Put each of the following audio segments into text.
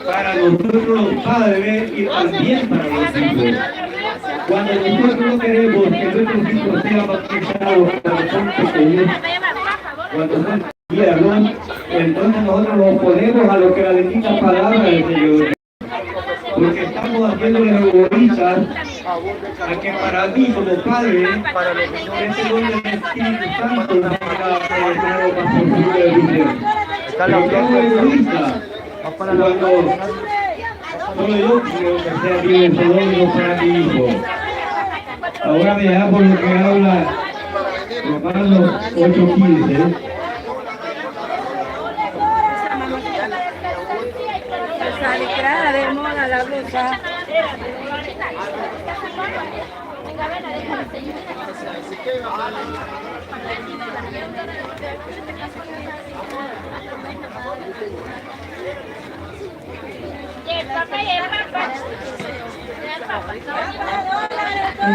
para nosotros los padres y también para los hijos. Cuando nosotros queremos que nuestros hijos sean bautizados cuando son pequeños, cuando son tiernos, entonces nosotros nos oponemos a lo que la bendita palabra del Señor. Porque estamos haciéndoles egoístas a que para mí como padre, ese don del Espíritu Santo no será aprovechado para su vida de vida. Pero que hago egoísta cuando solo yo quiero que sea libre ese don para mi hijo. Ahora me da por lo que habla Romanos 8:15. De moda la blusa.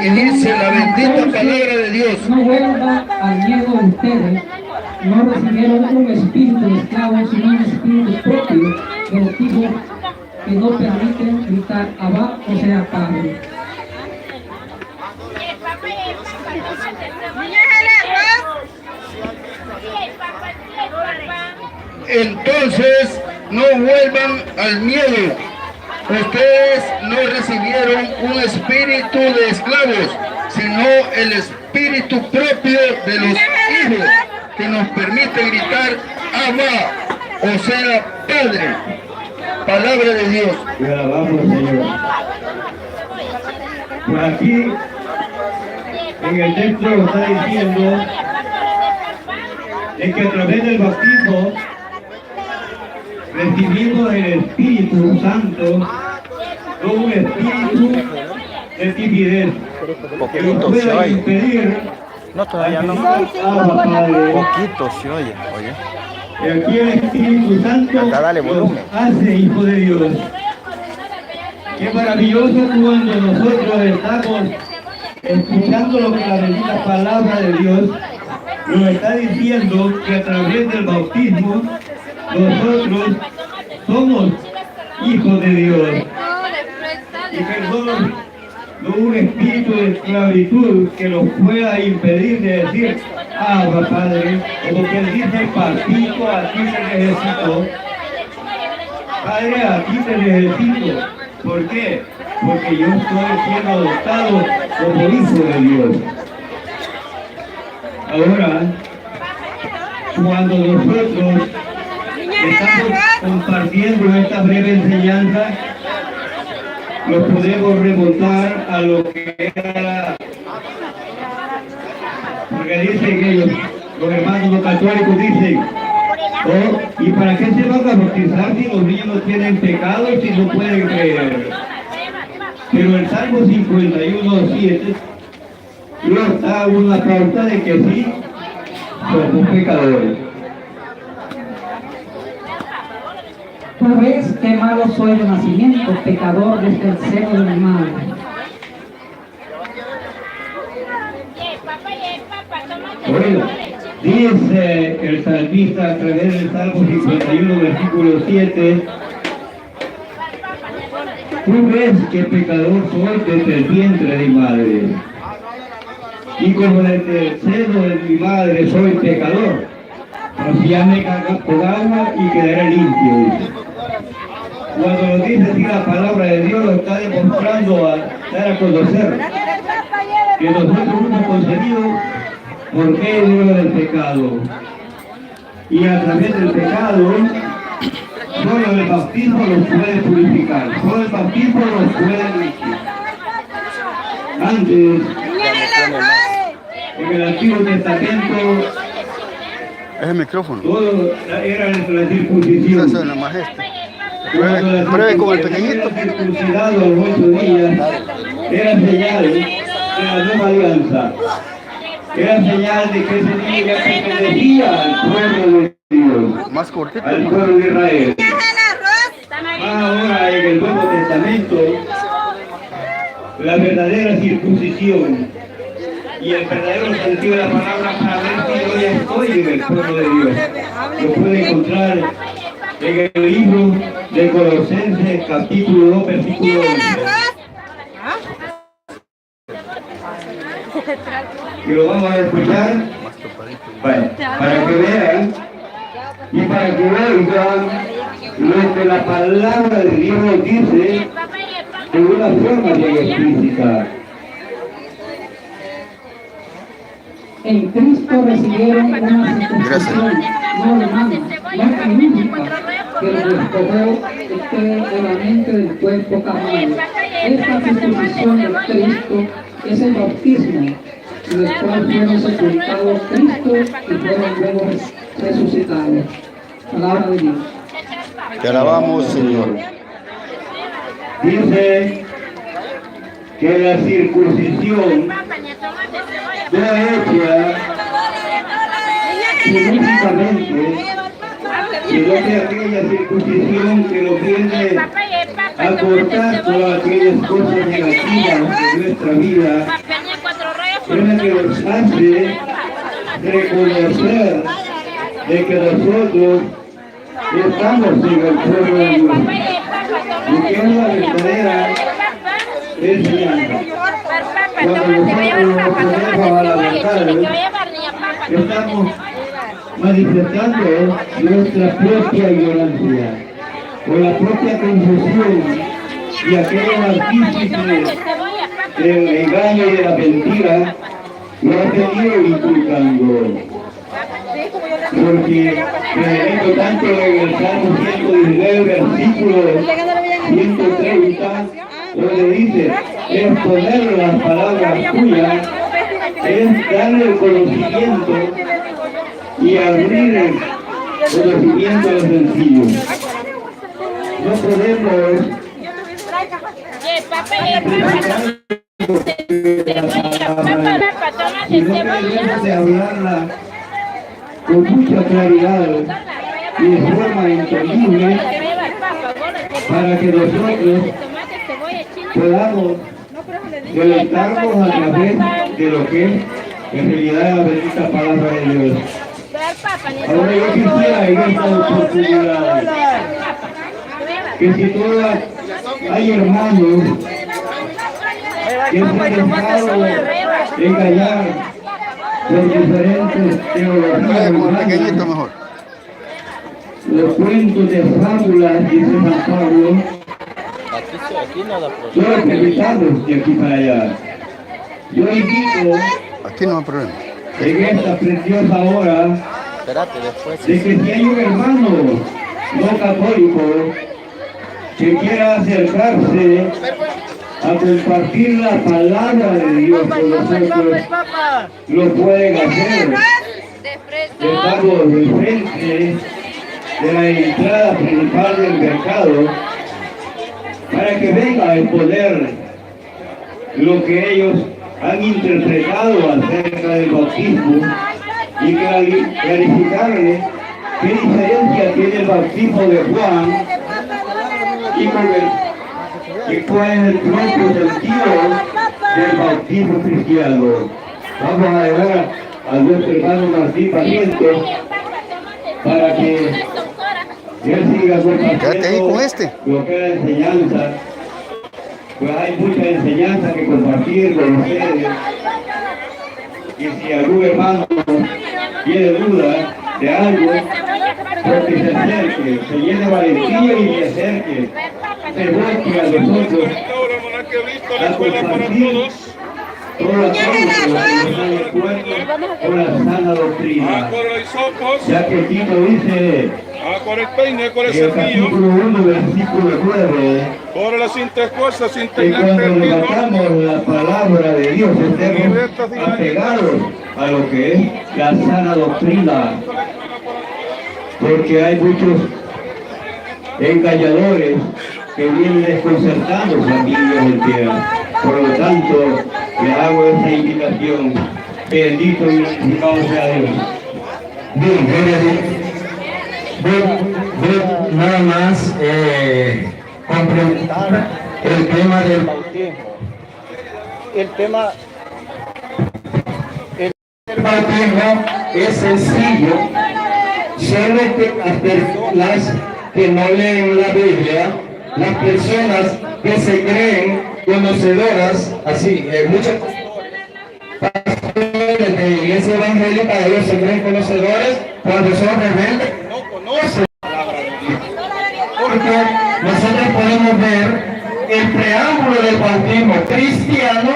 Y dice la bendita palabra de Dios. No vuelva al miedo de ustedes. No recibieron un espíritu de esclavo, sino un espíritu propio de los hijos que no permiten gritar Abba, o sea, Padre. Entonces no vuelvan al miedo. Ustedes no recibieron un espíritu de esclavos, sino el espíritu propio de los hijos que nos permite gritar Abba, o sea, Padre. Palabra de Dios. Te alabamos, Señor. Por aquí, en el texto está diciendo es que a través del bautismo recibimos el Espíritu Santo, no un espíritu de timidez que nos pueda impedir. No, todavía no. Poquito se oye, oye. Y aquí el Espíritu Santo nos hace hijo de Dios. Qué maravilloso cuando nosotros estamos escuchando lo que la bendita palabra de Dios nos está diciendo, que a través del bautismo nosotros somos hijos de Dios. Y que no un espíritu de esclavitud que nos pueda impedir de decir Abba, Padre, como que él dice, papito, a ti te necesito. Padre, a ti te necesito. ¿Por qué? Porque yo estoy siendo adoptado como hijo de Dios. Ahora, cuando nosotros estamos compartiendo esta breve enseñanza, nos podemos remontar a lo que era, porque dicen ellos, los hermanos católicos dicen, oh, ¿y para qué se van a bautizar si los niños no tienen pecado y si no pueden creer? Pero el Salmo 51:7 nos da una pauta de que sí, somos pecadores. ¿Sabes qué malo soy de nacimiento, pecador desde el seno de mi madre? Bueno, dice el salmista a través del Salmo 51, versículo 7, tú ves que pecador soy desde el vientre de mi madre, y como desde el seno de mi madre soy pecador, pues ya me cargas con agua y quedaré limpio, dice. Cuando lo dice así la palabra de Dios, lo está demostrando a dar a conocer que nosotros hemos concebido por medio del pecado. Y a través del pecado, solo el bautismo nos puede purificar, solo el bautismo nos puede limpiar. Antes, en el Antiguo Testamento, es el micrófono. todo era la circuncisión. Eso es nada más pruebe con el pequeñito. Circuncidado a los 8 días era señal de la nueva alianza. Era señal de que ese niño ya pertenecía al pueblo de Dios, Más cortito. al pueblo de Israel. Ahora en el Nuevo Testamento, la verdadera circuncisión y el verdadero sentido de la palabra para ver si yo ya estoy en el pueblo de Dios. Lo puede encontrar en el libro de Colosenses, capítulo 2, versículo 11. Y lo vamos a escuchar, bueno, para que vean y para que oigan lo que la palabra de Dios nos dice de una forma bien explícita. En Cristo recibieron una circuncisión no humana, no quirúrgica, que los despojó enteramente del cuerpo carnal. Esta circuncisión de Cristo es el bautismo, en el cual fueron sepultados Cristo y fueron luego resucitados. Palabra de Dios. Te alabamos, Señor. Dice que la circuncisión no hecha quirúrgicamente, sino que aquella circuncisión que nos viene a cortar todas aquellas cosas negativas de nuestra vida, es la que nos hace reconocer de que nosotros estamos en el pueblo de Dios y que es la verdadera enseñanza. Cuando nosotros nos ponemos a la verdad, estamos manifestando nuestra propia ignorancia o la propia confusión y aquellos artífices del engaño y de la mentira lo han venido inculcando. Porque medito tanto en el Salmo 119, versículo 130, donde dice, es poner las palabras tuyas, es darle el conocimiento y abrir el conocimiento a los sencillos. No podemos sino que debemos de hablarla con mucha claridad y de forma entendible para que nosotros podamos deleitarnos a través de lo que es en realidad la bendita palabra de Dios. Ahora yo quisiera en esta oportunidad que si todas hay hermanos que se han dejado engañar por diferentes teologías humanas, los cuentos de fábulas, dice San Pablo, solo que evitarlos de aquí para allá. Yo invito Aquí no hay problema. en esta preciosa hora de que si hay un hermano no católico que quiera acercarse a compartir la palabra de Dios con nosotros, lo pueden hacer. Estamos enfrente de la entrada principal del mercado para que venga a exponer lo que ellos han interpretado acerca del bautismo y clarificarle qué diferencia tiene el bautismo de Juan y cuál es el propio sentido del bautismo cristiano. Vamos a dejar a nuestro hermano Martín Pariento para que él siga compartiendo lo que es la enseñanza. Pues hay mucha enseñanza que compartir con ustedes. Y si algún hermano tiene duda de algo, pues que se acerque, se llene de valentía y se acerque, se busque a nosotros a compartir todas las cosas que están de acuerdo con la sana doctrina. Ya que Tito dice en el capítulo 1, versículo 9, que cuando levantamos la palabra de Dios estemos apegados a lo que es la sana doctrina, porque hay muchos engañadores que vienen desconcertando familias enteras. Por lo tanto, le hago esa invitación. Bendito y glorificado sea Dios. Bien, nada más complementar el tema del bautismo. El bautismo es sencillo, solo que las que no leen la Biblia, las personas que se creen conocedoras, así, muchos pastores de iglesia evangélica, ellos se creen conocedores cuando son rebeldes, no conocen la palabra de Dios. Porque nosotros podemos ver el preámbulo del bautismo cristiano,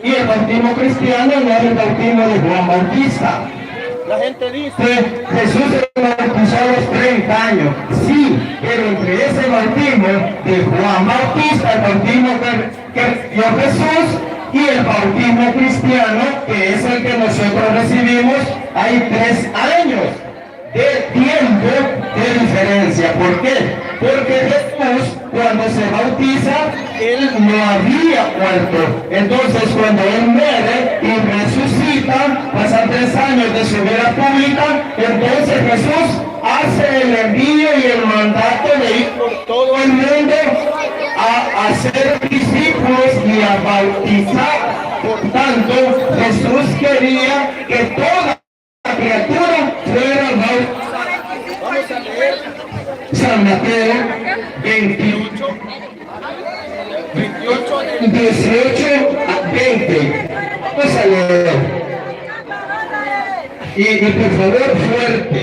y el bautismo cristiano no es el bautismo de Juan Bautista. La gente dice que Jesús se bautizó a los 30 años. Sí, pero entre ese bautismo de Juan Bautista, el bautismo que dio Jesús, y el bautismo cristiano, que es el que nosotros recibimos, hay 3 años de tiempo de diferencia. ¿Por qué? Porque Jesús, cuando se bautiza, él no había muerto. Entonces, cuando él muere y resucita, pasan 3 años de su vida pública, entonces Jesús hace el envío y el mandato de ir por todo el mundo a hacer discípulos y a bautizar. Por tanto, Jesús quería que toda criatura fuera bautizada. Vamos a leer San Mateo 18 a 20. Vamos a leer. Y por favor, fuerte.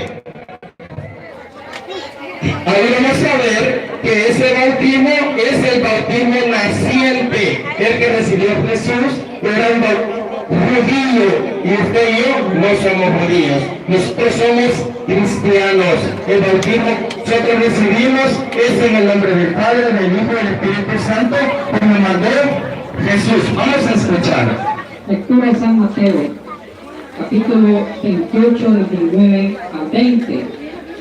Ahora vamos a ver que ese bautismo es el bautismo naciente. El que recibió Jesús era un bautismo judío, y usted y yo no somos judíos, nosotros somos cristianos. El bautismo que nosotros recibimos es en el nombre del Padre, del Hijo y del Espíritu Santo, como mandó Jesús. Vamos a escuchar. Lectura de San Mateo, capítulo 28, del 19 al 20.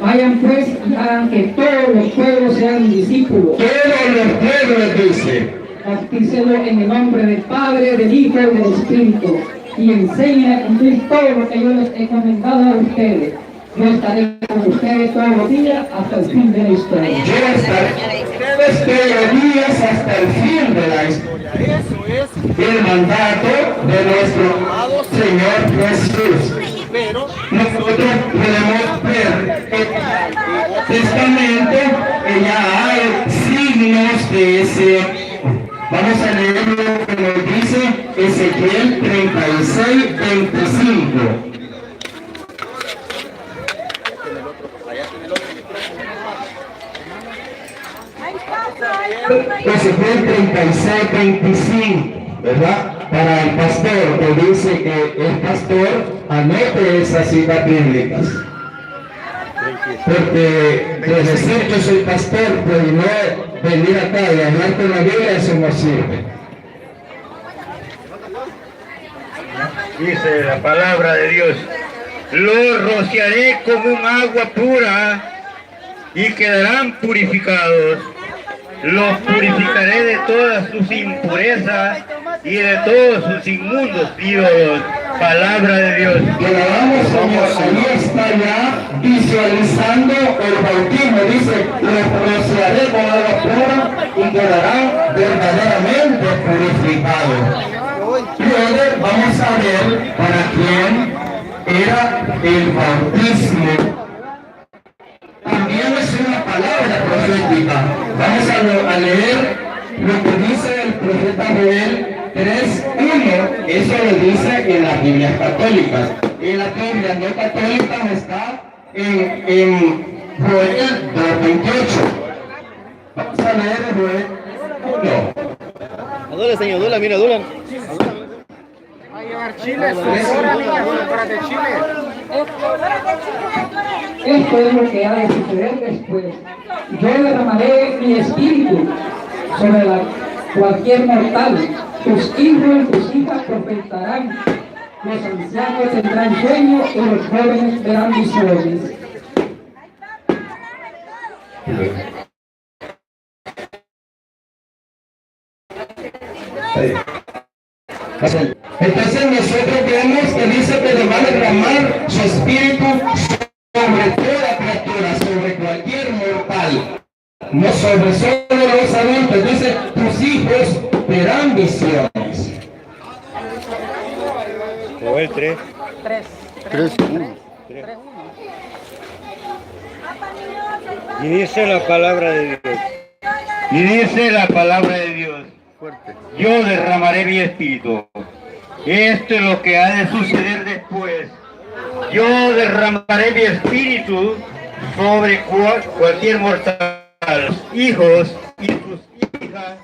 Vayan pues y hagan que todos los pueblos sean discípulos. Todos los pueblos, dice. Bautícelo en el nombre del Padre, del Hijo y del Espíritu, y enseñen a cumplir todo lo que yo les he comentado a ustedes. Yo estaré con ustedes todos los días hasta el fin de la historia. Yo estaré con ustedes todos los días hasta el fin de la historia. Eso es el mandato de nuestro amado Señor Jesús. Pero nosotros podemos ver que en el Antiguo Testamento ya hay signos de ese. Vamos a leer lo que nos dice Ezequiel 36, 25. Ezequiel 36, 25, ¿verdad? Para el pastor, que dice que el pastor anote esas citas bíblicas. Porque de decir yo soy pastor, pues no venir acá y hablar con la Biblia, eso no sirve. Dice la palabra de Dios: los rociaré con un agua pura y quedarán purificados. Los purificaré de todas sus impurezas y de todos sus inmundos ídolos. Palabra de Dios. Que alabamos, Señor. Ahí está ya visualizando el bautismo. Dice, los rociaré con agua pura y quedarán verdaderamente purificados. Luego vamos a ver para quién era el bautismo. También es una palabra profética. Vamos a leer lo que dice el profeta Joel 3:1. Eso lo dice en las Biblias católicas. En las Biblias no católicas está en Joel 2:28. Vamos a leer Joel 1. Adula, señor, adula, mira, adula. Va a llevar Chile, fuera de Chile. Esto es lo que ha de suceder después. Yo derramaré mi espíritu sobre cualquier mortal. Tus hijos y tus hijas profetizarán. Los ancianos tendrán sueño y los jóvenes verán visiones. Entonces nosotros vemos que dice que le va a derramar su espíritu sobre toda criatura, sobre cualquier mortal, no sobre solo los adultos. Dice, tus hijos verán visiones. Joel 3. 3. 1. Y dice la palabra de Dios. Y dice la palabra de Dios. Yo derramaré mi espíritu. Esto es lo que ha de suceder después. Yo derramaré mi espíritu sobre cualquier mortal. Hijos y sus hijas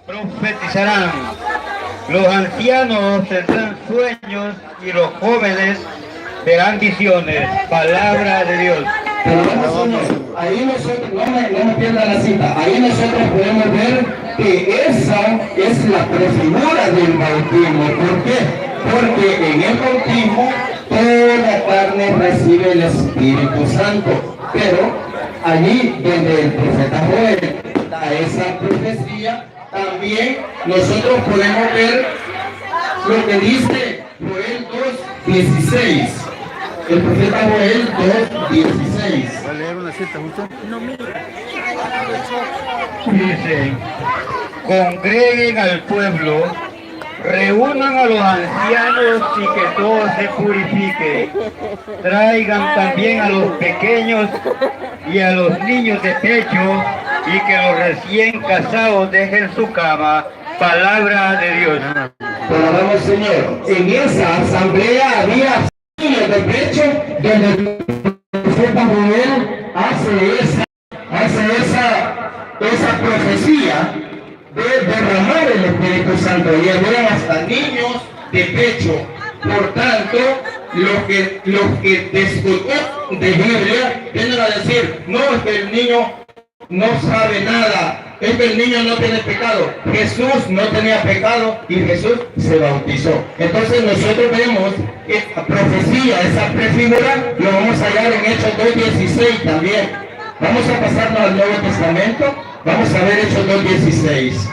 profetizarán. Los ancianos tendrán sueños y los jóvenes verán visiones. Palabra de Dios. Ahí nosotros, no me pierda la cita, ahí nosotros podemos ver que esa es la prefigura del bautismo. ¿Por qué? Porque en el bautismo toda carne recibe el Espíritu Santo, pero allí donde el profeta Joel da esa profecía, también nosotros podemos ver lo que dice Joel 2:16. El profeta Joel 2:16. ¿Va a leer una cita justo? Dice, congreguen al pueblo, reúnan a los ancianos y que todo se purifique. Traigan también a los pequeños y a los niños de pecho y que los recién casados dejen su cama. Palabra de Dios. Alabamos, Señor. En esa asamblea había niños de pecho donde el profeta Joel hace esa profecía de derramar el Espíritu Santo, y habían hasta niños de pecho. Por tanto, los que desconocen de Biblia tienden a decir, no, es que el niño no sabe nada, es que el niño no tiene pecado. Jesús no tenía pecado y Jesús se bautizó. Entonces nosotros vemos esa profecía, esa prefigura, lo vamos a hallar en Hechos 2:16 también. Vamos a pasarnos al Nuevo Testamento, vamos a ver Hechos 2:16.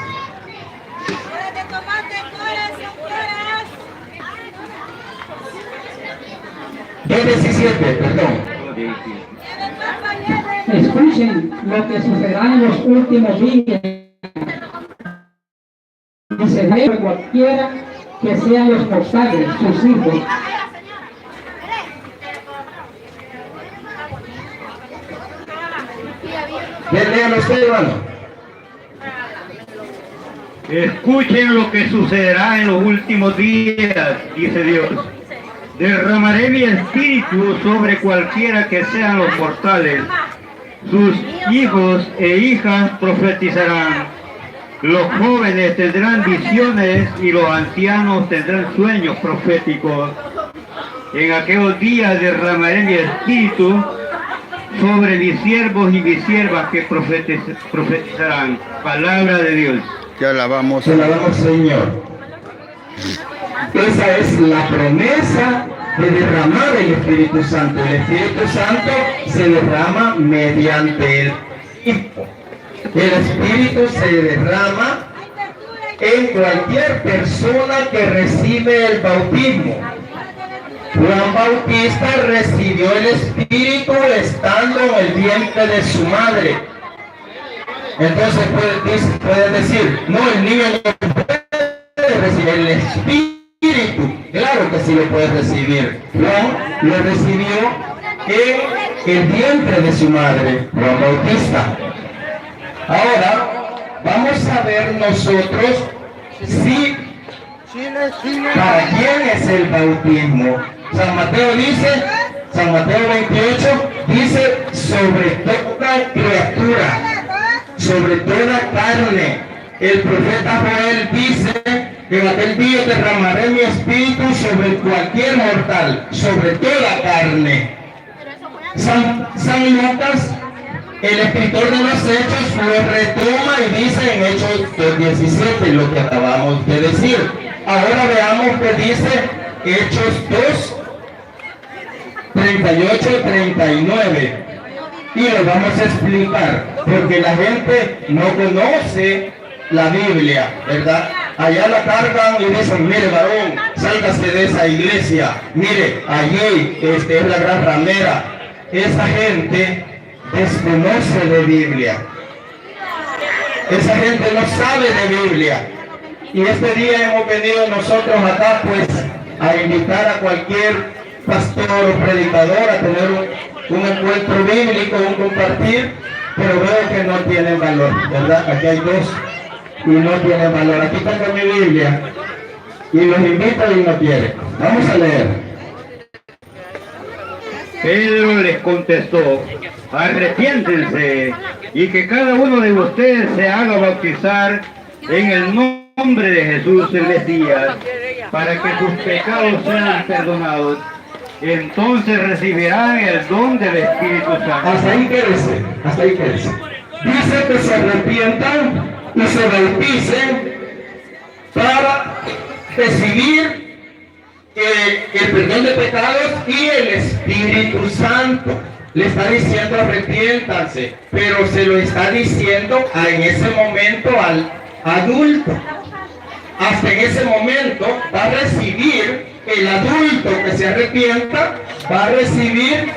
2:17, perdón. Escuchen lo que sucederá en los últimos días. Dice, de cualquiera que sean los mortales, sus hijos. Lean usted, hermano. Escuchen lo que sucederá en los últimos días, dice Dios. Derramaré mi espíritu sobre cualquiera que sean los mortales. Sus hijos e hijas profetizarán. Los jóvenes tendrán visiones y los ancianos tendrán sueños proféticos. En aquellos días derramaré mi espíritu sobre mis siervos y mis siervas que profetizarán. Palabra de Dios. Te alabamos. Te alabamos, Señor. Esa es la promesa de derramar el Espíritu Santo. El Espíritu Santo se derrama mediante el Hijo. El Espíritu se derrama en cualquier persona que recibe el bautismo. Juan Bautista recibió el Espíritu estando en el vientre de su madre. Entonces puede decir, no, el niño no puede recibir el Espíritu. Claro que sí lo puede recibir. Juan lo recibió en el vientre de su madre, Juan Bautista. Ahora, vamos a ver nosotros si para quién es el bautismo. San Mateo 28 dice, sobre toda criatura, sobre toda carne. El profeta Joel dice, en aquel día derramaré mi espíritu sobre cualquier mortal, sobre toda carne. San Lucas, el escritor de los Hechos, lo retoma y dice en Hechos 2:17 lo que acabamos de decir. Ahora veamos que dice Hechos 2:38-39. Y lo vamos a explicar, porque la gente no conoce la Biblia, ¿verdad? Allá la cargan y dicen, mire varón, sálgase de esa iglesia, mire, allí es la gran ramera. Esa gente desconoce de Biblia. Esa gente no sabe de Biblia. Y este día hemos venido nosotros acá pues a invitar a cualquier pastor o predicador a tener un encuentro bíblico, un compartir, pero veo que no tienen valor, ¿verdad? Aquí hay dos y no tienen valor. Aquí tengo mi Biblia y los invito y no quieren. Vamos a leer. Pedro les contestó: arrepiéntense y que cada uno de ustedes se haga bautizar en el nombre de Jesús el Mesías, para que sus pecados sean perdonados. Entonces recibirán el don del Espíritu Santo. Hasta ahí quédese, hasta ahí quédese. Dice que se arrepientan y se bauticen para recibir el perdón de pecados y el Espíritu Santo. Le está diciendo arrepiéntanse, pero se lo está diciendo en ese momento al adulto. Hasta en ese momento va a recibir el adulto que se arrepienta, va a recibir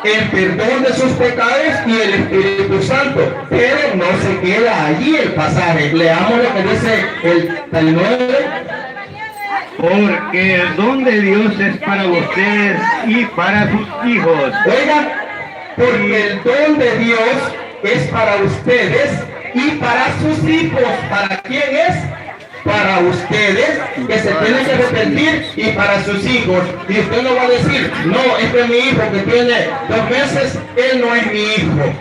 el perdón de sus pecados y el Espíritu Santo. Pero no se queda allí el pasaje. Leamos lo que dice el 9. Porque el don de Dios es para ustedes y para sus hijos. Oigan, porque el don de Dios es para ustedes y para sus hijos. ¿Para quién es? Para ustedes, que se tienen que arrepentir, y para sus hijos. Y usted no va a decir: no, este es mi hijo que tiene 2 meses, él no es mi hijo.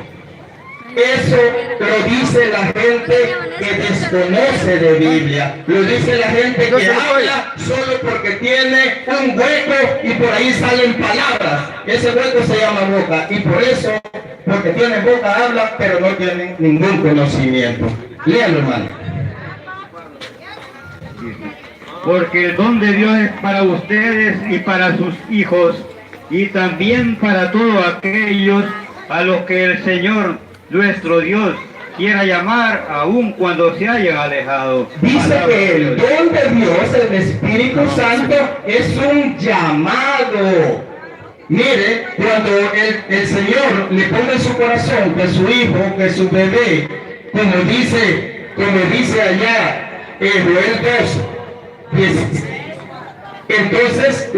Eso lo dice la gente que desconoce de Biblia. Lo dice la gente que habla solo porque tiene un hueco y por ahí salen palabras. Ese hueco se llama boca, y por eso, porque tienen boca, hablan, pero no tienen ningún conocimiento. Léalo, hermano. Porque el don de Dios es para ustedes y para sus hijos, y también para todos aquellos a los que el Señor nuestro Dios quiera llamar, aun cuando se hayan alejado. Dice que el don de Dios, el Espíritu Santo, es un llamado. Mire, cuando el Señor le pone en su corazón que su hijo, que su bebé, como dice allá en Joel 2, entonces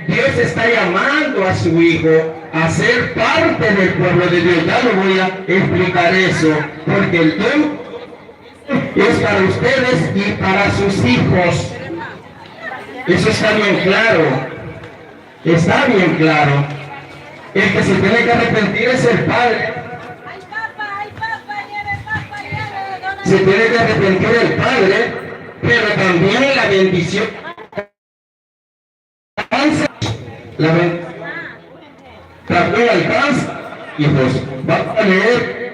Dios está llamando a su hijo a ser parte del pueblo de Dios. Ya lo voy a explicar eso, porque el don es para ustedes y para sus hijos. Eso está bien claro. Está bien claro. El que se tiene que arrepentir es el padre. Se tiene que arrepentir el padre, pero también la bendición. También alcanza. Hijos, vamos a leer.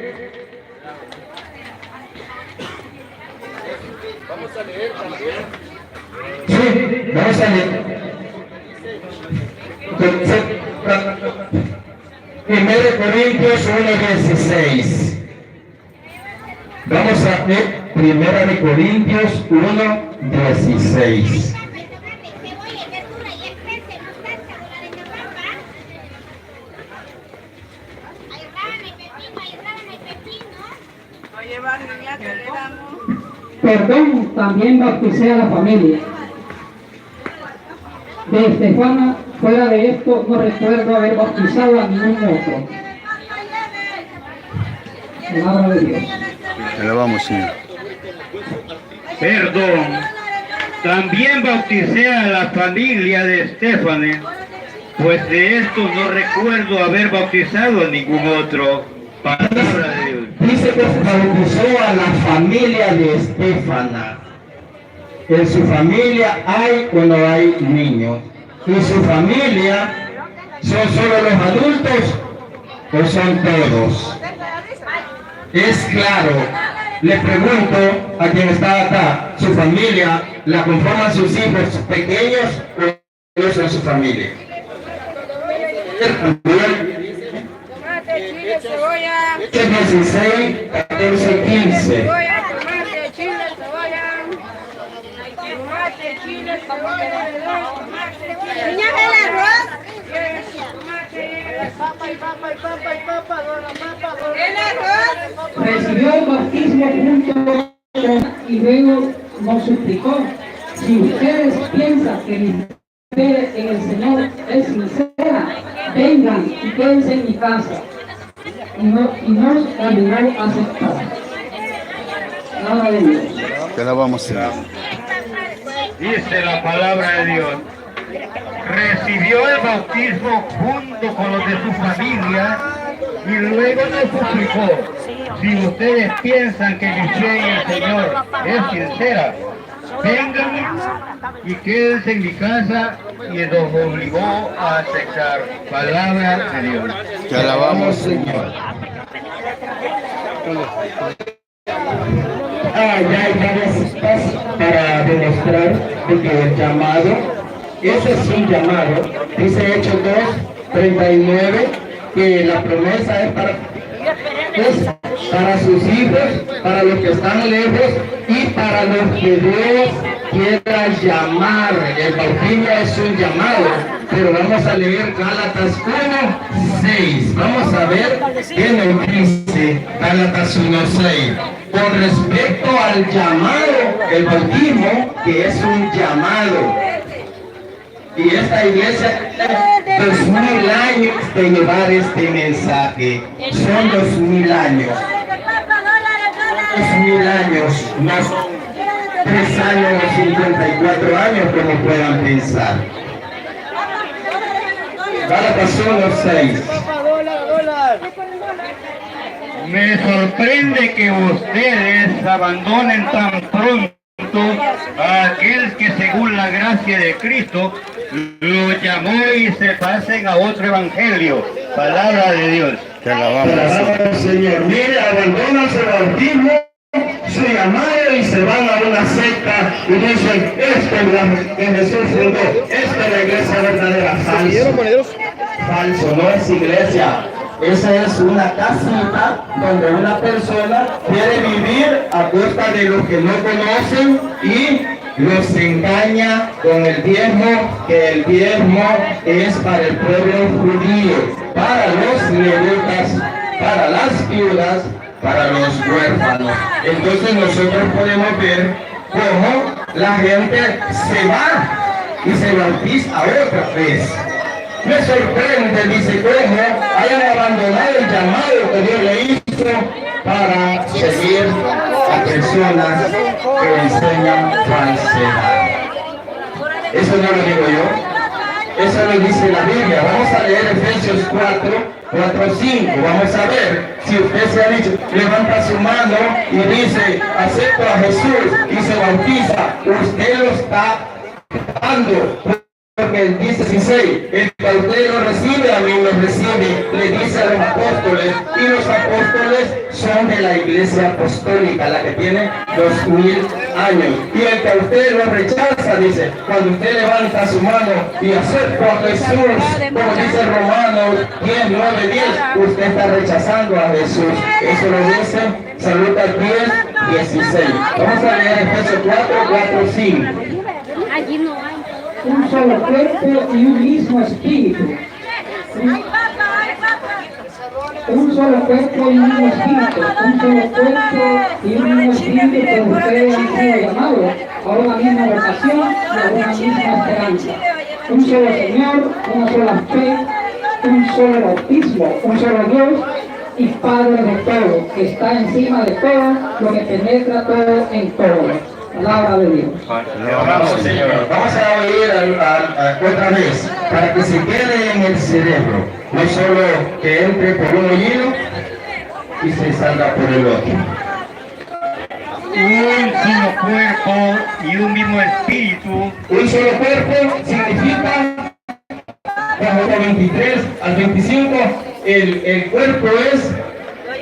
Sí, vamos a leer. 1 Corintios 1:16. Vamos a ver 1 Corintios 1:16. Perdón, también bauticé a la familia de Estefana. Fuera de esto, no recuerdo haber bautizado a ningún otro. Palabra de Dios. Alabamos, Señor. Perdón, también bauticé a la familia de Estefane, pues de esto no recuerdo haber bautizado a ningún otro. Palabra de Dios. Dice que bautizó a la familia de Estefana. En su familia hay o no hay niños. ¿Y su familia son solo los adultos o son todos? Es claro. Le pregunto a quien está acá, ¿su familia la conforman sus hijos pequeños o ellos son su familia? Tomate, chile, cebolla. 16, 14, 15. Cebolla, tomate, chile, cebolla. Tomate, chile, cebolla. Tomate, chile. ¿Niñas el arroz? ¿El arroz? Recibió el bautismo junto y luego nos suplicó: si ustedes piensan que mi fe en el Señor es sincera, vengan y quédense en mi casa. y nos obligó a aceptar. Nada de Dios. Te la vamos a Señor. Dice la palabra de Dios. Recibió el bautismo junto con los de su familia y luego nos suplicó: si ustedes piensan que mi fe en el Señor es sincera, vengan y quédense en mi casa, y nos obligó a aceptar. Palabra de Dios. Te alabamos, Señor. Ya hay varias citas para demostrar de que el llamado, ese es un llamado, dice Hechos 2:39, que la promesa es para sus hijos, para los que están lejos y para los que Dios quiera llamar. El bautismo es un llamado, pero vamos a leer Gálatas 1:6. Vamos a ver qué nos dice Gálatas 1:6. Con respecto al llamado, el bautismo, que es un llamado. Y esta iglesia, 2000 años de llevar este mensaje. Son 2000 años. 2000 años, no son 3 años o 54 años como puedan pensar. Gálatas 1:6. Me sorprende que ustedes abandonen tan pronto a aquel que según la gracia de Cristo lo llamó y se pasen a otro evangelio. Palabra de Dios. Te alabamos, Señor. Señor, mire, abandonan su bautismo, su llamado, y se van a una secta y dicen: esta es la que Jesús fundó, esta es la iglesia verdadera. Falso. Falso, no es iglesia. Esa es una casita donde una persona quiere vivir a costa de los que no conocen y los engaña con el diezmo, que el diezmo es para el pueblo judío, para los levitas, para las viudas, para los huérfanos. Entonces nosotros podemos ver cómo la gente se va y se bautiza otra vez. Me sorprende, dice, cómo hayan abandonado el llamado que Dios le hizo para seguir a personas que enseñan falsedad. Eso no lo digo yo, eso lo dice la Biblia. Vamos a leer Efesios 4:5. Vamos a ver si usted se ha dicho, levanta su mano y dice: acepto a Jesús, y se bautiza. Usted lo está dando. Porque dice 16, el que a usted lo recibe, a mí me recibe, le dice a los apóstoles, y los apóstoles son de la iglesia apostólica, la que tiene 2000 años. Y el que a usted lo rechaza, dice, cuando usted levanta su mano y acepta a Jesús, como dice Romanos 10:9-10, usted está rechazando a Jesús. Eso lo dice San Lucas 10:16. Vamos a leer Efesios 4:5. Allí no hay. Un solo cuerpo y un mismo espíritu. Un solo cuerpo y un mismo espíritu. Un solo cuerpo y un mismo espíritu, que ustedes han sido llamados a una misma vocación y a una misma esperanza. Un solo Señor, una sola fe, un solo bautismo, un solo Dios y Padre de todo, que está encima de todo, lo que penetra todo en todo. Palabra de Dios. Vamos, Señor. Vamos a oír otra vez, para que se quede en el cerebro, no solo que entre por un oído y se salga por el otro. Un solo cuerpo y un mismo espíritu. Un solo cuerpo significa, bajo el 23 al 25, el cuerpo es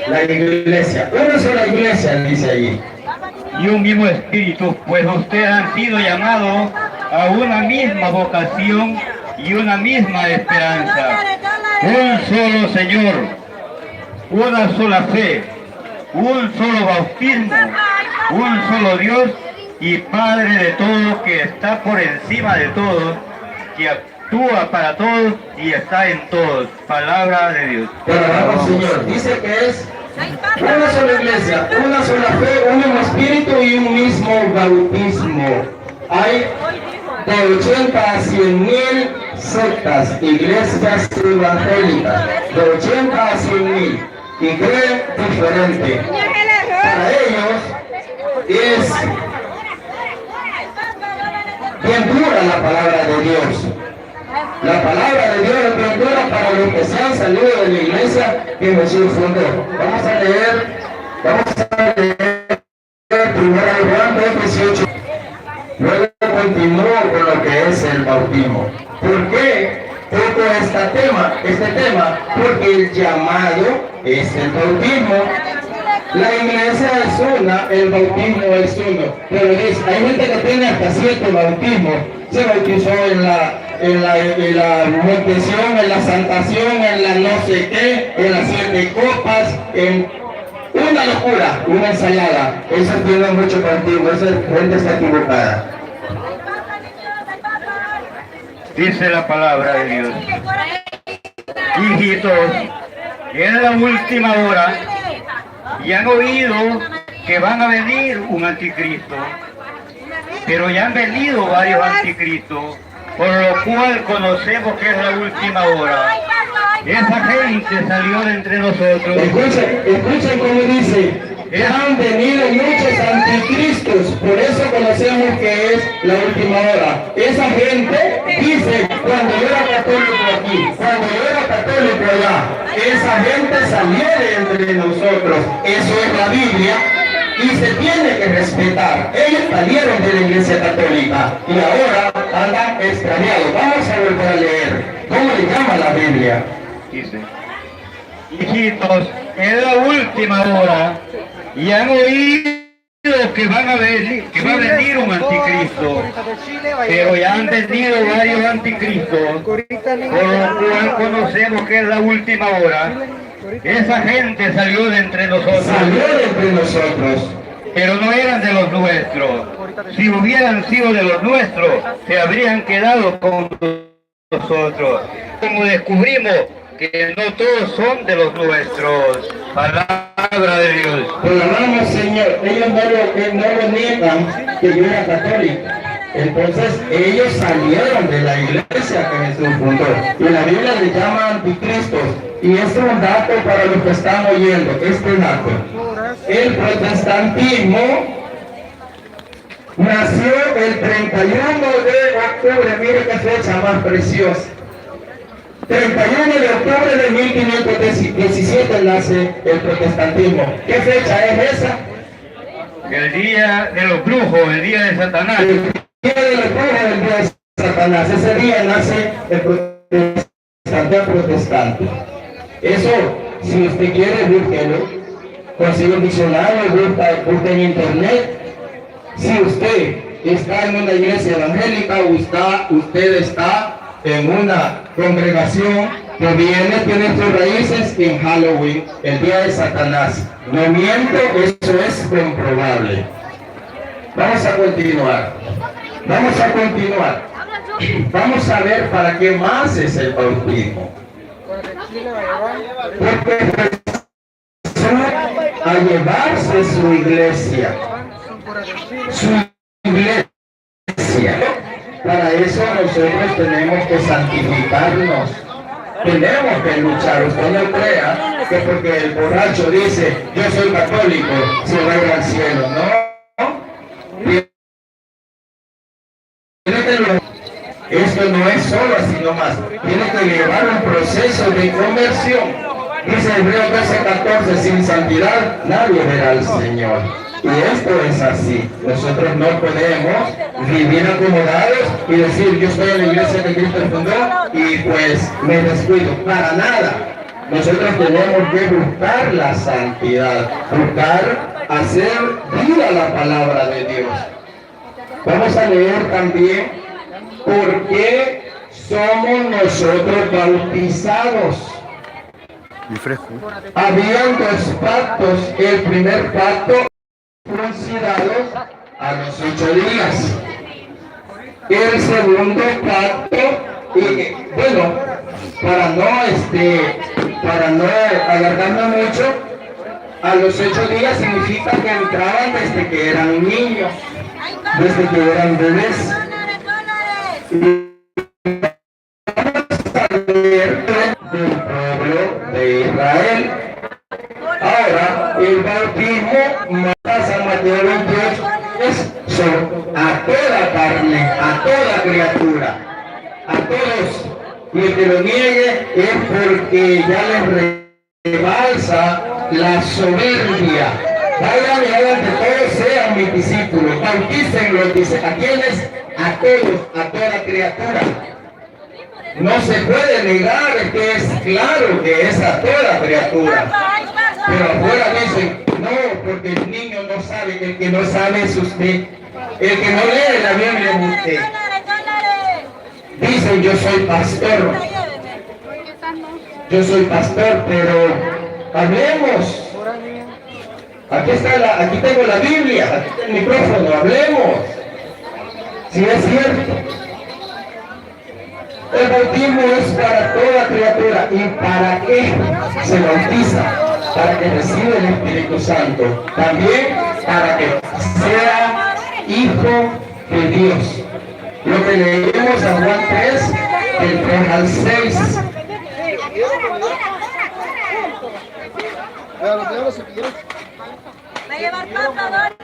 la iglesia. Una sola iglesia, dice allí. Y un mismo espíritu, pues ustedes han sido llamados a una misma vocación y una misma esperanza. Un solo Señor, una sola fe, un solo bautismo, un solo Dios y Padre de todo, que está por encima de todos, que actúa para todos y está en todos. Palabra de Dios. Te alabamos, Señor. Dice que es una sola iglesia, una sola fe, un mismo espíritu y un mismo bautismo. Hay de 80 a 100.000 sectas, iglesias evangélicas, de 80 a 100.000. y creen diferente. Para ellos es bien dura la palabra de Dios. La palabra de Dios es bien dura para los que se han salido de la iglesia que Jesús fundó. Vamos a leer 1 Juan 2:18. Luego continúo con lo que es el bautismo. ¿Por qué toco este tema? Porque el llamado es el bautismo. La iglesia es una, el bautismo es uno. Pero hay gente que tiene hasta 7 bautismos. Se bautizó en la confesión, en la santación, en la no sé qué, en las 7 copas, en una locura, una ensalada. Eso tiene mucho contigo, esa gente está equivocada. Dice la palabra de Dios: hijitos, en la última hora, y han oído que van a venir un anticristo, pero ya han venido varios anticristos, por lo cual conocemos que es la última hora. Esa gente salió de entre nosotros. Escuchen cómo dice: ya han venido muchos anticristos, por eso conocemos que es la última hora. Esa gente dice, cuando yo era católico aquí, cuando yo era católico allá, esa gente salió de entre nosotros. Eso es la Biblia y se tiene que respetar. Ellos salieron de la iglesia católica y ahora andan extraviados. Vamos a volver a leer. ¿Cómo le llama la Biblia? Dice: hijitos, en la última hora, y han oído que va a venir un anticristo, pero ya han venido varios anticristos, por lo cual conocemos que es la última hora. Esa gente salió de entre nosotros. Pero no eran de los nuestros. Si hubieran sido de los nuestros, se habrían quedado con nosotros. Como descubrimos que no todos son de los nuestros. Palabra de Dios. Pero hermano Señor, ellos no lo niegan que yo era católico. Entonces ellos salieron de la iglesia que Jesús fundó. Y la Biblia le llama anticristos. Y es un dato para los que están oyendo, este dato. El protestantismo nació el 31 de octubre, mire qué fecha más preciosa. 31 de octubre de 1517 nace el protestantismo. ¿Qué fecha es esa? El día de los brujos, el día de Satanás. El día de los brujos, el día de Satanás. Ese día nace el protestante. Eso, si usted quiere, búsquelo. Consigue un diccionario, busca en internet. Si usted está en una iglesia evangélica o usted está en una congregación que tiene sus raíces en Halloween, el día de Satanás. No miento, eso es comprobable. Vamos a continuar. Vamos a ver para qué más es el bautismo. Porque a llevarse su iglesia. Para eso nosotros tenemos que santificarnos. Tenemos que luchar. Usted no crea que porque el borracho dice yo soy católico se va a ir al cielo. No. Esto no es solo así nomás. Tiene que llevar un proceso de conversión. Dice Hebreos 12:14, sin santidad nadie verá al Señor. Y esto es así. Nosotros no podemos vivir acomodados y decir yo estoy en la iglesia que Cristo fundó y pues me descuido. Para nada. Nosotros tenemos que buscar la santidad, buscar hacer vida la palabra de Dios. Vamos a leer también por qué somos nosotros bautizados. Habían 2 pactos. El primer pacto circuncidados a los 8 días. El segundo pacto, y bueno, para no alargarme mucho, a los 8 días significa que entraban desde que eran niños, desde que eran bebés. Vamos a leer del pueblo de Israel. San Mateo 28 son a toda carne, a toda criatura, a todos. Y el que lo niegue es porque ya les rebalsa la soberbia. Vayan y hagan que todos sean mis discípulos, bautícenlos, dice, ¿a quiénes? A todos, a toda criatura. No se puede negar que es claro que es a toda criatura. Pero afuera dicen, no, porque el niño no sabe, el que no sabe es usted. El que no lee la Biblia es usted. Dicen, yo soy pastor. Yo soy pastor, pero hablemos. Aquí tengo la Biblia, aquí está el micrófono, hablemos. Si es cierto. El bautismo es para toda criatura. ¿Y para qué se bautiza? Para que reciba el Espíritu Santo. También para que sea hijo de Dios. Lo que leemos a Juan 3, del 3 al 6. Va a llevar papa, dólares.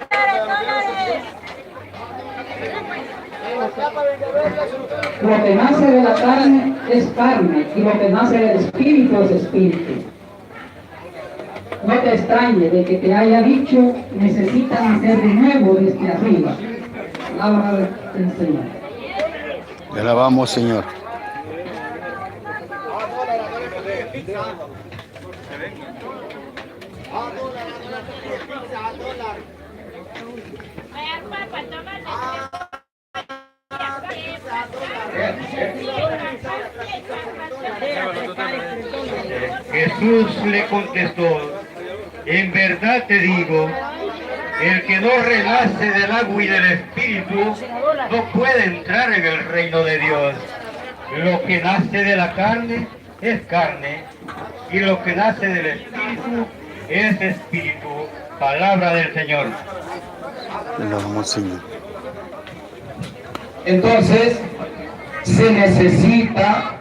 Lo que nace de la carne es carne, y lo que nace del espíritu es espíritu. No te extrañe de que te haya dicho, necesitan nacer de nuevo desde arriba. Palabra del Señor. Te alabamos, Señor. Jesús le contestó, en verdad te digo, el que no renace del agua y del Espíritu no puede entrar en el reino de Dios. Lo que nace de la carne es carne, y lo que nace del Espíritu es Espíritu. Palabra del Señor. Te alabamos, Señor. Entonces, se necesita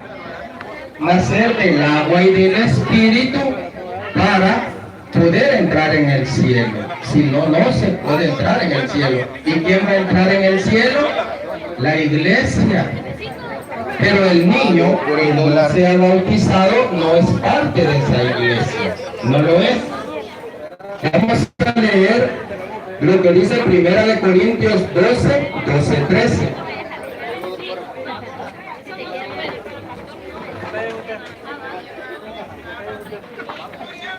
nacer del agua y del Espíritu para poder entrar en el cielo. Si no, no se puede entrar en el cielo. ¿Y quién va a entrar en el cielo? La iglesia. Pero el niño que no sea bautizado no es parte de esa iglesia. No lo es. Vamos a leer lo que dice 1 Corintios 12, 13.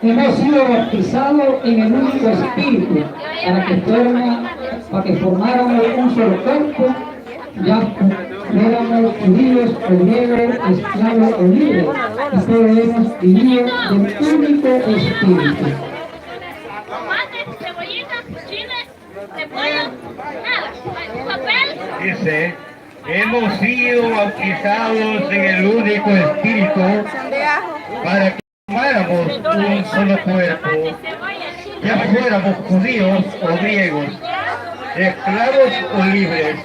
Hemos sido bautizados en el único Espíritu para que formáramos un solo cuerpo, ya fuéramos judíos o griegos, esclavos o libres, y todos hemos vivido del único Espíritu. Dice, hemos sido bautizados en el único Espíritu para que formáramos un solo cuerpo, ya fuéramos judíos o griegos, esclavos o libres,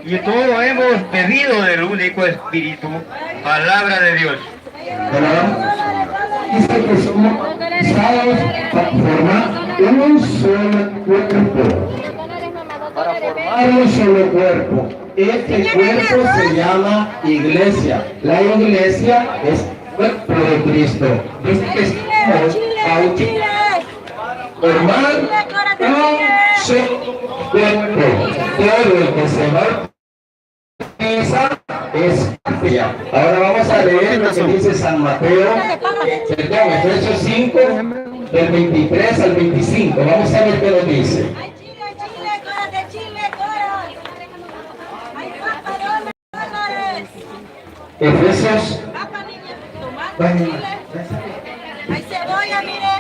y todos hemos bebido del único Espíritu. Palabra de Dios. Dice que somos bautizados para formar un solo cuerpo. Para formar un solo cuerpo. Este cuerpo se llama iglesia. La iglesia es el cuerpo de Cristo. Dice que somos bautizados. Formar un solo cuerpo. Todo el que se bautiza es iglesia. Ahora vamos a leer lo que dice San Mateo, Efesios 5, del 23 al 25. Vamos a ver qué nos dice. Efesios.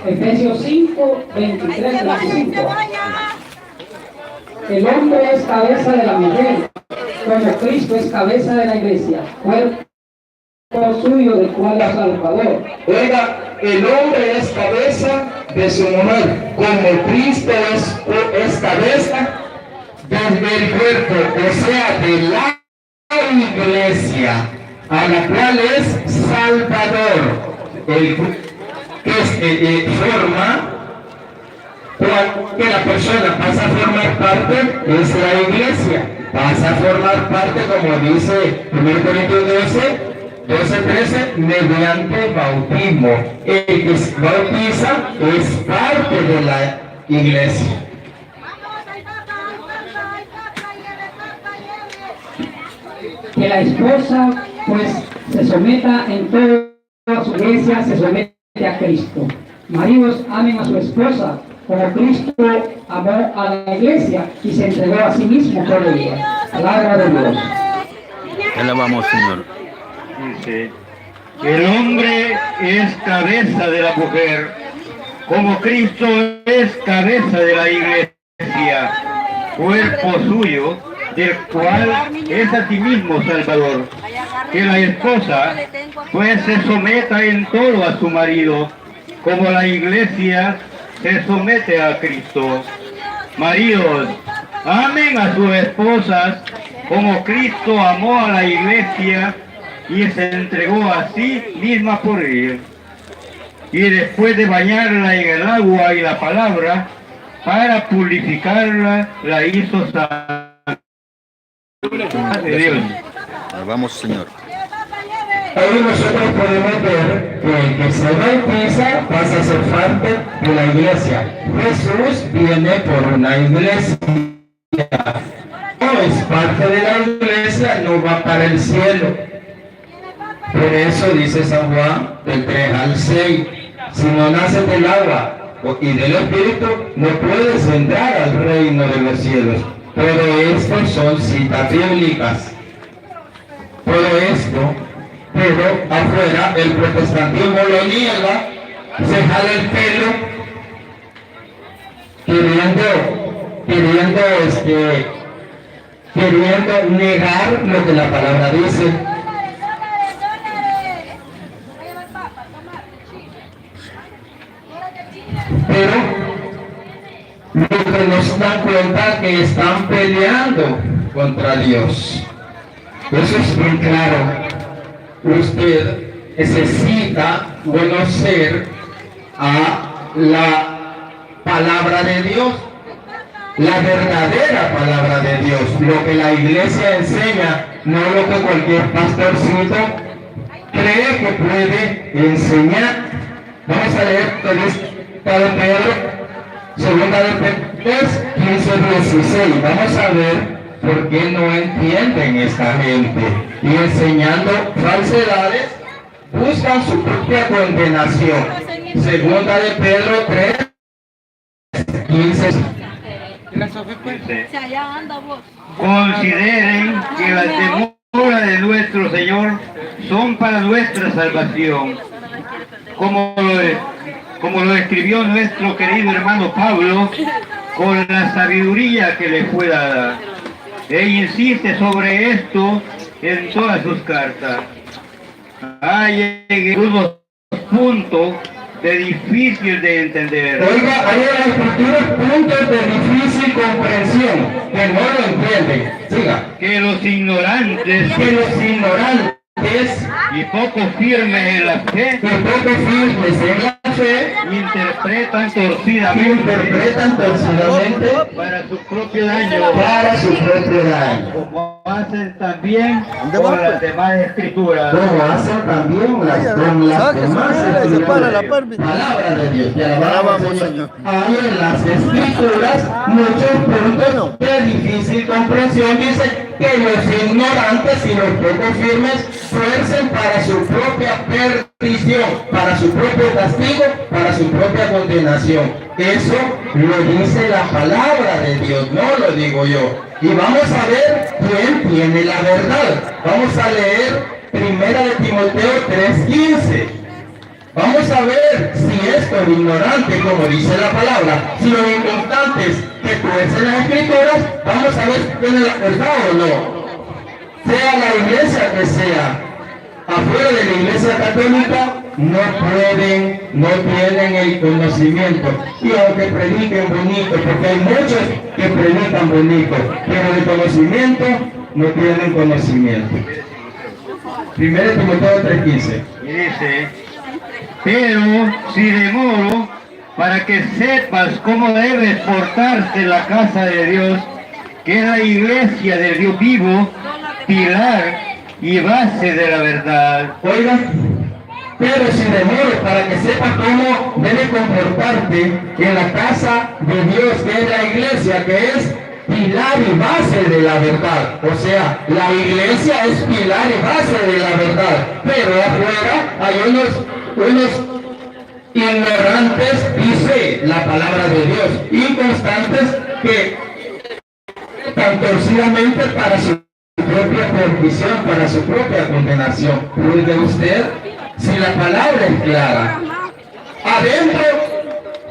Efesios 5, 23 al 25. El hombre es cabeza de la mujer, como Cristo es cabeza de la iglesia, cuerpo suyo del cual es Salvador. Oiga, el hombre es cabeza de su mujer, como Cristo es cabeza del cuerpo, o sea, de la iglesia, a la cual es Salvador, que forma que la persona pasa a formar parte es la iglesia, pasa a formar parte, como dice 1 Corintios 12:13, mediante bautismo. El que se bautiza es parte de la iglesia. Que la esposa pues se someta en toda su iglesia, se somete a Cristo. Maridos, amen a su esposa como Cristo amó a la iglesia y se entregó a sí mismo por ella. Palabra de Dios. Alabamos, Señor. Dice, el hombre es cabeza de la mujer, como Cristo es cabeza de la iglesia, cuerpo suyo, del cual es a sí mismo Salvador. Que la esposa pues se someta en todo a su marido, como la iglesia se somete a Cristo. Maridos, amen a sus esposas como Cristo amó a la iglesia y se entregó a sí misma por ella. Y después de bañarla en el agua y la palabra, para purificarla, la hizo santa de Dios. Alabamos, Señor. Ahí nosotros podemos ver que el que se bautiza pasa a ser parte de la iglesia. Jesús viene por una iglesia. No es parte de la iglesia, no va para el cielo. Por eso dice San Juan del 3 al 6, si no naces del agua y del Espíritu, no puedes entrar al reino de los cielos. Todo esto son citas bíblicas. Todo esto, pero afuera el protestantismo lo niega, se jala el pelo, queriendo negar lo que la palabra dice. Pero lo que nos dan cuenta que están peleando contra Dios. Eso es bien claro. Usted necesita conocer a la palabra de Dios, la verdadera palabra de Dios, lo que la iglesia enseña, no lo que cualquier pastorcito cree que puede enseñar. Vamos a leer de Pedro, segunda de Pedro 15:16. Vamos a ver por qué no entienden esta gente y enseñando falsedades buscan su propia condenación. Segunda de Pedro 3:15. Consideren que las demoras de nuestro Señor son para nuestra salvación, como lo escribió nuestro querido hermano Pablo, con la sabiduría que le fue dada. E insiste sobre esto en todas sus cartas. Hay algunos puntos de difícil de entender. Oiga, hay en la escritura puntos de difícil comprensión, que no lo entienden. Siga. Que los ignorantes y poco firmes en la fe, interpretan torcidamente para su propio daño, como hacen también con las demás escrituras. Palabra de Dios. Alabamos, Señor. Hay en las escrituras muchos puntos de difícil comprensión. Dice que los ignorantes y los poco firmes fuercen para su propia perdición, para su propio castigo, para su propia condenación. Eso lo dice la palabra de Dios, no lo digo yo. Y vamos a ver quién tiene la verdad. Vamos a leer 1 de Timoteo 3:15. Vamos a ver si estos ignorantes, como dice la palabra, si los inconstantes que tuercen las escrituras, vamos a ver si tienen la verdad o no. Sea la iglesia que sea, afuera de la iglesia católica, no tienen el conocimiento. Y aunque prediquen bonito, porque hay muchos que predican bonito, pero de conocimiento no tienen conocimiento. 1 Timoteo 3:15. Y dice, pero si demoro, para que sepas cómo debes portarse en la casa de Dios, que es la iglesia del Dios vivo, pilar y base de la verdad. Oiga, pero sin demora, para que sepas cómo debes comportarte en la casa de Dios, que es la iglesia, que es pilar y base de la verdad. O sea, la iglesia es pilar y base de la verdad, pero afuera hay unos ignorantes, dice la palabra de Dios, inconstantes, que tan torcidamente para su propia perdición, para su propia condenación. Porque usted, si la palabra es clara, adentro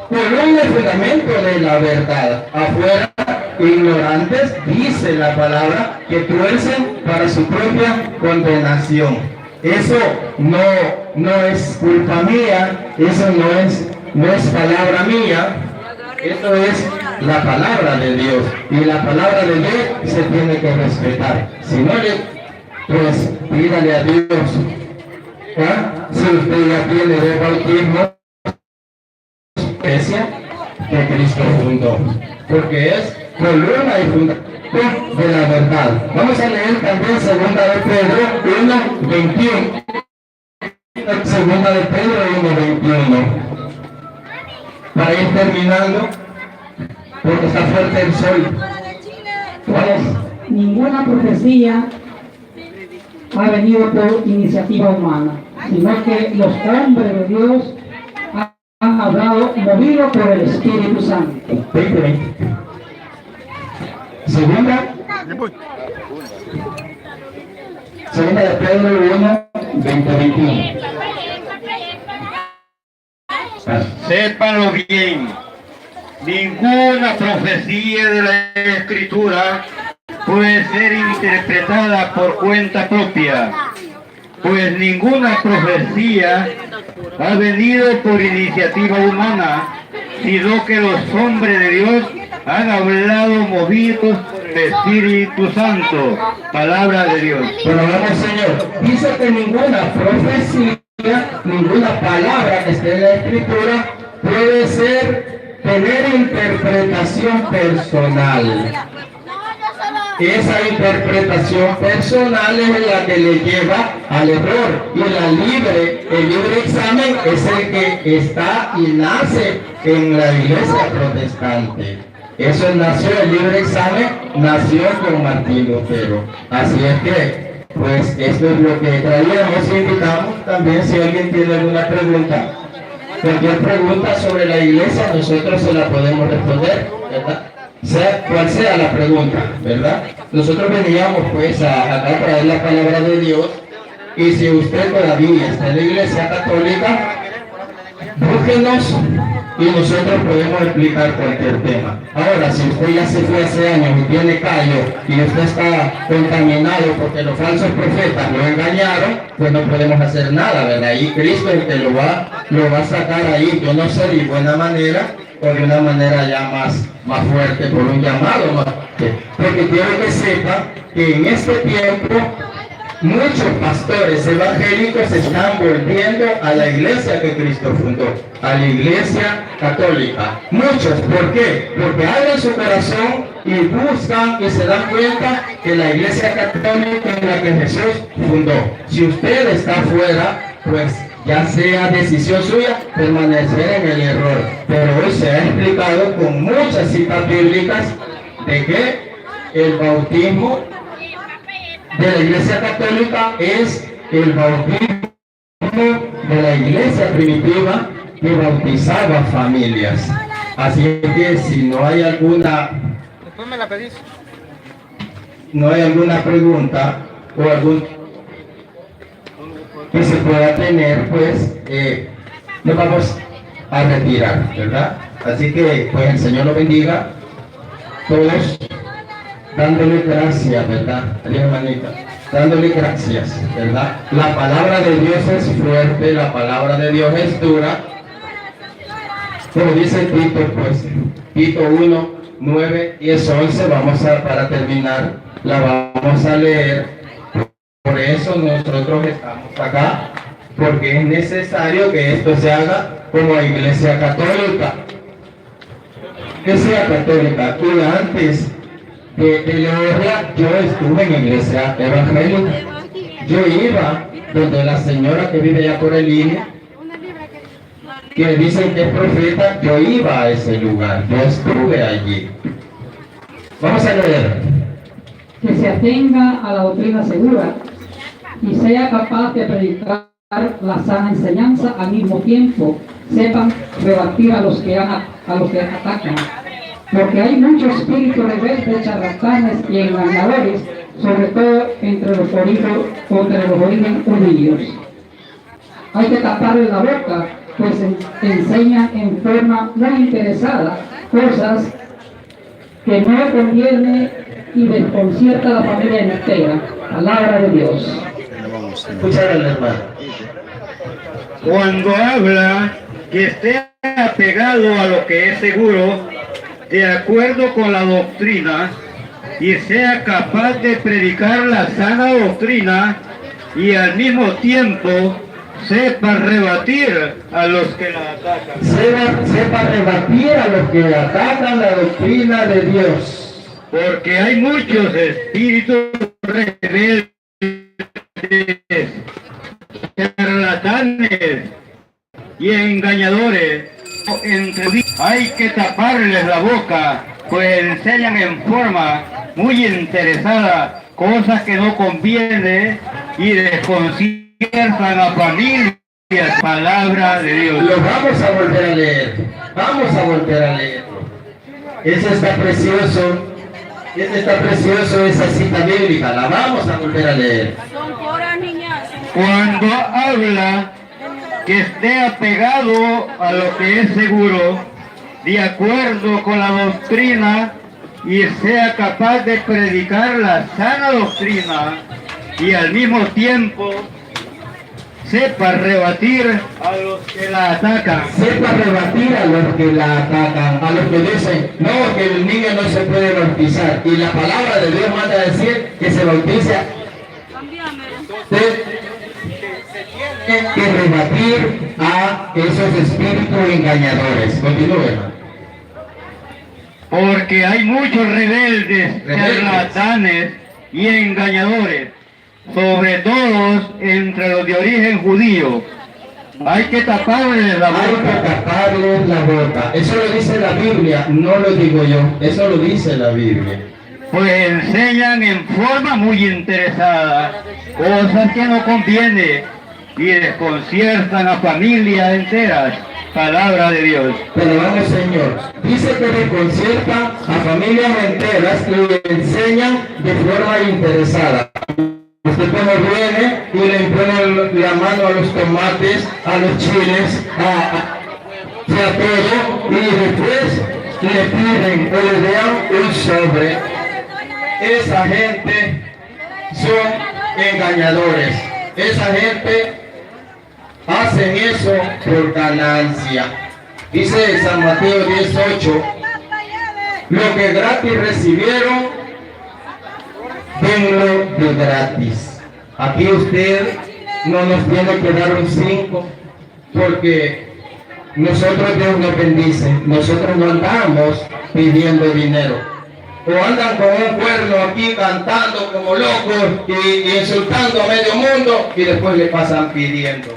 columna el fundamento de la verdad, afuera ignorantes, dice la palabra, que tuercen para su propia condenación. Eso no es culpa mía, eso no es palabra mía, eso es la palabra de Dios, y la palabra de Dios se tiene que respetar. Si no pues pídale a Dios, ¿ah? Si usted ya tiene de bautismo, iglesia que Cristo fundó, porque es columna y fundamento de la verdad. Vamos a leer también segunda de Pedro 1:21. Segunda de Pedro 1:21. Para ir terminando, porque está fuerte el sol. ¿Cuál es? Ninguna profecía ha venido por iniciativa humana, sino que los hombres de Dios han hablado movidos por el Espíritu Santo. 20. Segunda de Pedro 1:20-21. Sépanlo bien, ninguna profecía de la Escritura puede ser interpretada por cuenta propia, pues ninguna profecía ha venido por iniciativa humana, sino que los hombres de Dios han hablado movidos del Espíritu Santo. Palabra de Dios. Bueno, vamos, Señor. Dice que ninguna profecía, ninguna palabra que esté en la Escritura puede tener interpretación personal. Esa interpretación personal es la que le lleva al error, y el libre examen es el que está y nace en la iglesia protestante. Eso nació, el libre examen nació con Martín Lutero. Así es que, pues, esto es lo que traíamos. Invitamos también, si alguien tiene alguna pregunta, cualquier pregunta sobre la iglesia, nosotros se la podemos responder, ¿verdad? Sea cual sea la pregunta, ¿verdad? Nosotros veníamos pues acá a traer la palabra de Dios, y si usted todavía está en la iglesia católica, búsquenos y nosotros podemos explicar cualquier tema. Ahora, si usted ya se fue hace años y tiene callo y usted está contaminado porque los falsos profetas lo engañaron, pues no podemos hacer nada, ¿verdad? Y Cristo es el que lo va a sacar ahí, yo no sé, de buena manera o de una manera ya más fuerte, por un llamado más fuerte. Porque quiero que sepa que en este tiempo muchos pastores evangélicos están volviendo a la iglesia que Cristo fundó, a la iglesia católica. Muchos, ¿por qué? Porque abren su corazón y buscan y se dan cuenta que la iglesia católica es la que Jesús fundó. Si usted está fuera, pues ya sea decisión suya permanecer en el error. Pero hoy se ha explicado con muchas citas bíblicas de que el bautismo de la iglesia católica es el bautismo de la iglesia primitiva que bautizaba familias. Así que si no hay alguna, Después me la pedís. no hay alguna pregunta o algún que se pueda tener, pues nos vamos a retirar, ¿verdad? Así que pues el Señor lo bendiga, todos dándole gracias, ¿verdad? Hermanita, dándole gracias, ¿verdad? La palabra de Dios es fuerte, la palabra de Dios es dura. Como dice Tito, pues, Tito 1, 9, 10, 11, para terminar, la vamos a leer. Por eso nosotros estamos acá, porque es necesario que esto se haga como iglesia católica. Que sea católica. Y antes de Leorla, yo estuve en iglesia evangélica. Yo iba donde la señora que vive allá por el línea, que dicen que es profeta, yo iba a ese lugar, yo estuve allí. Vamos a leer. Que se atenga a la doctrina segura y sea capaz de predicar la sana enseñanza, al mismo tiempo sepan rebatir a los que atacan, porque hay muchos espíritus rebeldes, charlatanes y engañadores, sobre todo entre los orígenes judíos. Hay que taparle la boca, pues enseñan en forma muy interesada cosas que no conviene y desconcierta a la familia entera. Palabra de Dios. Escuchar al hermano. Cuando habla, que esté apegado a lo que es seguro, de acuerdo con la doctrina, y sea capaz de predicar la sana doctrina, y al mismo tiempo sepa rebatir a los que la atacan. Sepa rebatir a los que atacan la doctrina de Dios. Porque hay muchos espíritus rebeldes, charlatanes y engañadores. Hay que taparles la boca, pues enseñan en forma muy interesada cosas que no conviene y desconciertan a familias. Palabra de Dios. Lo vamos a volver a leer. Vamos a volver a leer. Eso está precioso. Está precioso esa cita bíblica. La vamos a volver a leer. Cuando habla, que esté apegado a lo que es seguro, de acuerdo con la doctrina, y sea capaz de predicar la sana doctrina, y al mismo tiempo sepa rebatir a los que la atacan. Sepa rebatir a los que la atacan, a los que dicen, no, que el niño no se puede bautizar. Y la palabra de Dios manda a decir que se bautiza. Tiene que rebatir a esos espíritus engañadores. Continúe. Porque hay muchos rebeldes, charlatanes y engañadores, sobre todo entre los de origen judío. Hay que taparles la boca. Hay que taparles la boca. Eso lo dice la Biblia, no lo digo yo. Eso lo dice la Biblia. Pues enseñan en forma muy interesada cosas que no conviene y desconciertan a familias enteras. Palabra de Dios. Pero vamos, Señor, dice que desconciertan a familias enteras y enseñan de forma interesada. Usted como viene y le pone la mano a los tomates, a los chiles, a todo, y después le piden o le dan un sobre. Esa gente son engañadores. Esa gente hacen eso por ganancia. Dice San Mateo 10:8, lo que gratis recibieron, denlo de gratis. Aquí usted no nos tiene que dar un 5, porque nosotros Dios nos bendice. Nosotros no andamos pidiendo dinero. O andan con un cuerno aquí cantando como locos y insultando a medio mundo y después le pasan pidiendo.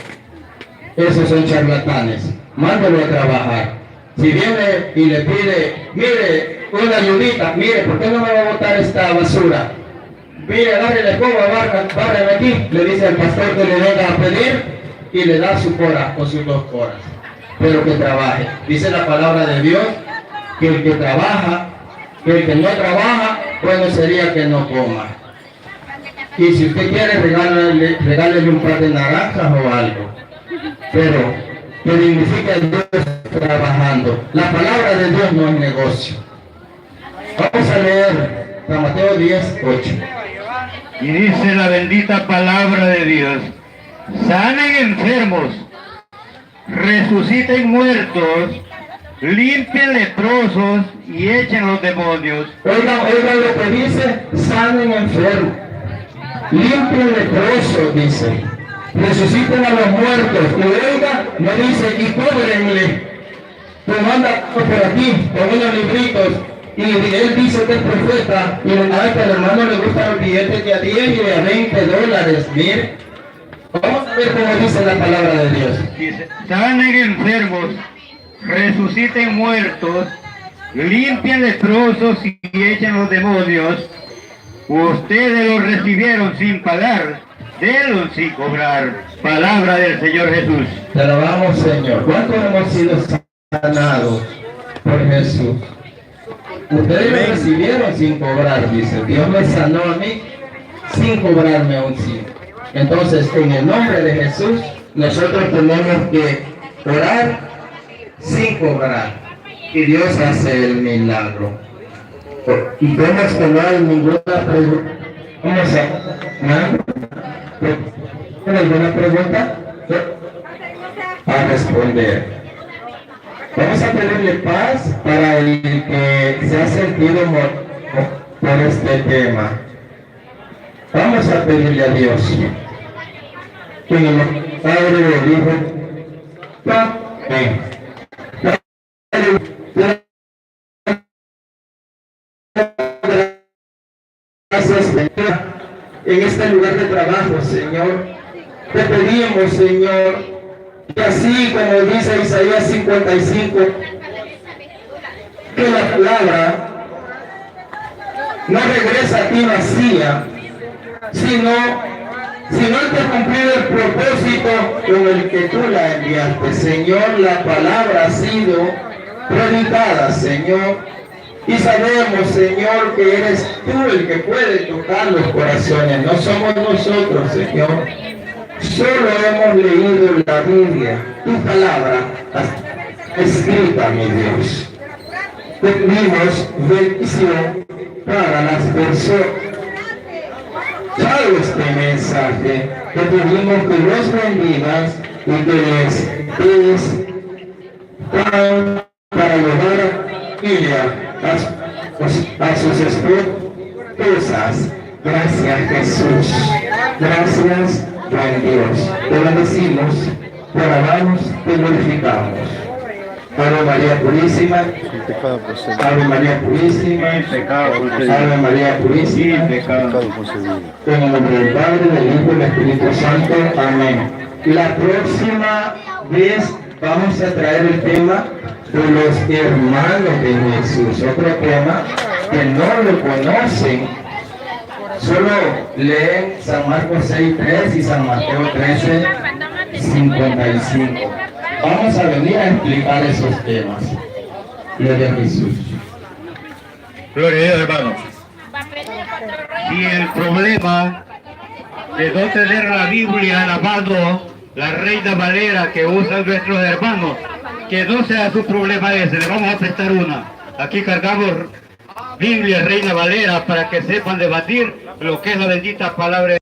Esos son charlatanes. Mándelo a trabajar. Si viene y le pide, mire, una ayudita, mire, ¿por qué no me va a botar esta basura? Mire, agarre la escoba, bárreme aquí, le dice al pastor que le venga a pedir y le da su cora o sus 2 coras. Pero que trabaje. Dice la palabra de Dios que el que trabaja, que el que no trabaja, bueno sería que no coma. Y si usted quiere, regálele un par de naranjas o algo. Pero que dignifique a Dios trabajando. La palabra de Dios no es negocio. Vamos a leer San Mateo 10:8. Y dice la bendita palabra de Dios: sanen enfermos, resuciten muertos, limpien leprosos y echen los demonios. Oigan lo que dice: sanen enfermos, limpien leprosos, dice. resuciten a los muertos, y venga, no dice, y cóbrenle, pues manda por aquí, con unos libritos, y él dice que es profeta, y al hermano le gustan los billetes de a 10 y de a $20, mire. Vamos a ver cómo dice la palabra de Dios. Dice, sanen enfermos, resuciten muertos, limpian leprosos y echen los demonios. Ustedes los recibieron sin pagar, denlos sin cobrar. Palabra del Señor Jesús. Te alabamos, Señor. ¿Cuántos hemos sido sanados por Jesús? Ustedes lo recibieron sin cobrar, dice. Dios me sanó a mí sin cobrarme un sí. Entonces, en el nombre de Jesús, nosotros tenemos que orar sin cobrar. Y Dios hace el milagro. Y vemos que no hay ninguna pregunta. Vamos ¿Tiene alguna pregunta? A responder. Vamos a pedirle paz para el que se ha sentido por este tema. Vamos a pedirle a Dios. En el Padre del Hijo. Amén. Gracias, Señor. En este lugar de trabajo, Señor, te pedimos, Señor, que así como dice Isaías 55, que la palabra no regresa a ti vacía, sino que cumplir el propósito con el que tú la enviaste. Señor, la palabra ha sido predicada, Señor, y sabemos, Señor, que eres tú el que puede tocar los corazones, no somos nosotros, Señor. Solo hemos leído la Biblia, tu palabra escrita, mi Dios. Te pedimos bendición para las personas. Salve este mensaje, te pedimos que los bendigas y que les des pan para llevar a familia a sus esposas. Gracias, Jesús. Gracias, buen Dios. Te bendecimos, te alabamos, te glorificamos. Ave María Purísima, Ave María Purísima, Ave María Purísima, en el nombre del Padre, del Hijo y del Espíritu Santo. Amén. La próxima vez vamos a traer el tema de los hermanos de Jesús, otro tema que no lo conocen, solo leen San Marcos 6:3 y San Mateo 13:55. Vamos a venir a explicar esos temas. Gloria a Jesús. Gloria a Dios, hermano. Si el problema de no tener la Biblia a la mano, la Reina Valera que usan nuestros hermanos, que no sea su problema ese, le vamos a prestar una. Aquí cargamos Biblia Reina Valera para que sepan debatir lo que es la bendita palabra de